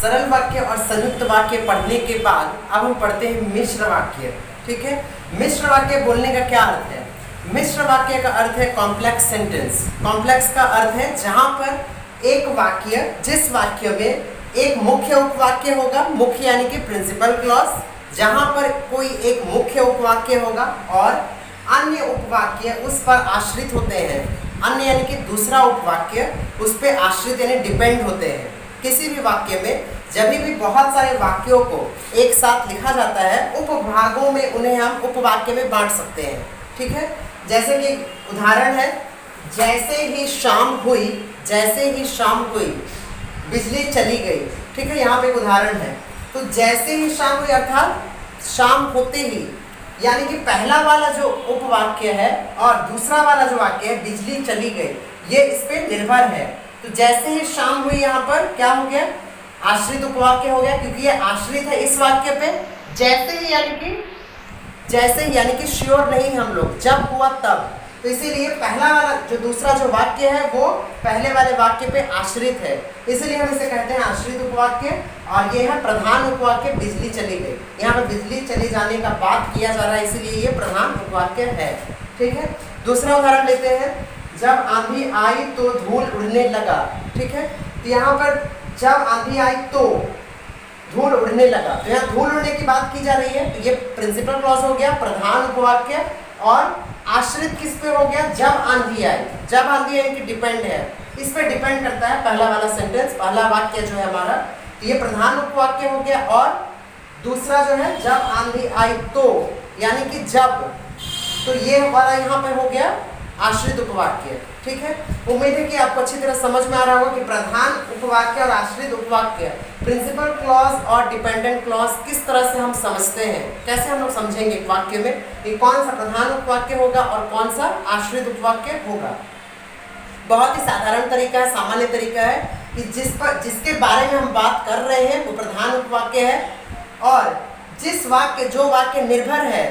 सरल वाक्य और संयुक्त वाक्य पढ़ने के बाद अब हम पढ़ते हैं मिश्र वाक्य। ठीक है, मिश्र वाक्य बोलने का क्या अर्थ है? मिश्र वाक्य का अर्थ है कॉम्प्लेक्स सेंटेंस। कॉम्प्लेक्स का अर्थ है जहां पर एक वाक्य, जिस वाक्य में एक मुख्य उपवाक्य होगा, मुख्य यानी कि प्रिंसिपल क्लॉज, जहां पर कोई एक मुख्य उपवाक्य होगा और अन्य उपवाक्य उस पर आश्रित होते हैं। अन्य यानी कि दूसरा उपवाक्य उस पर आश्रित यानी डिपेंड होते हैं। किसी भी वाक्य में जब भी बहुत सारे वाक्यों को एक साथ लिखा जाता है, उपभागों में उन्हें हम उपवाक्य में बांट सकते हैं। ठीक है, जैसे कि उदाहरण है, जैसे ही शाम हुई, जैसे ही शाम हुई बिजली चली गई। ठीक है, यहाँ पे एक उदाहरण है। तो जैसे ही शाम हुई अर्थात शाम होते ही, यानी कि पहला वाला जो उपवाक्य है और दूसरा वाला जो वाक्य है बिजली चली गई, ये इस पे निर्भर है। तो जैसे ही शाम हुई यहाँ पर क्या हो गया? आश्रित उपवाक्य हो गया, क्योंकि ये आश्रित है इस वाक्य पे। जैसे ही यानी कि श्योर नहीं हम लोग, जब हुआ तब, तो इसीलिए पहला वाला जो दूसरा जो वाक्य है वो पहले वाले वाक्य पे आश्रित है, इसलिए हम इसे कहते हैं आश्रित उपवाक्य। और ये है प्रधान उपवाक्य, बिजली चली गई। यहाँ पर बिजली चले जाने का बात किया जा रहा है, इसीलिए ये प्रधान उपवाक्य है। ठीक है, दूसरा उदाहरण लेते हैं, जब आंधी आई तो धूल उड़ने लगा। ठीक है, तो यहाँ पर जब आंधी आई तो धूल उड़ने लगा, तो यहाँ धूल उड़ने की बात की जा रही है। तो ये प्रिंसिपल क्लॉज हो गया, प्रधान उपवाक्य। और आश्रित किस पे हो गया? जब आंधी आई। जब आंधी आई कि डिपेंड है, इस पे डिपेंड करता है पहला वाला सेंटेंस, पहला वाक्य जो है हमारा। तो ये प्रधान उपवाक्य हो गया। और दूसरा जो है जब आंधी आई तो, यानी कि जब, तो ये वाला यहाँ पे हो गया आश्रित उपवाक्य। ठीक है, उम्मीद है कि आपको अच्छी तरह समझ में आ रहा होगा कि प्रधान उपवाक्य और आश्रित उपवाक्य, प्रिंसिपल क्लॉज और डिपेंडेंट क्लॉज किस तरह से हम समझते हैं, कैसे हम लोग समझेंगे एक वाक्य में कि कौन सा प्रधान उपवाक्य होगा और कौन सा आश्रित उपवाक्य होगा। बहुत ही साधारण तरीका है, सामान्य तरीका है कि जिसके बारे में हम बात कर रहे हैं वो प्रधान उपवाक्य है, और जो वाक्य निर्भर है,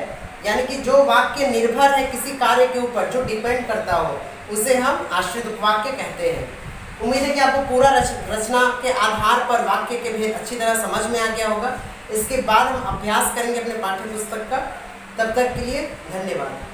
यानी कि जो वाक्य निर्भर है किसी कार्य के ऊपर, जो डिपेंड करता हो, उसे हम आश्रित उपवाक्य कहते हैं। उम्मीद है कि आपको पूरा रचना के आधार पर वाक्य के भेद अच्छी तरह समझ में आ गया होगा। इसके बाद हम अभ्यास करेंगे अपने पाठ्य पुस्तक का। तब तक के लिए धन्यवाद।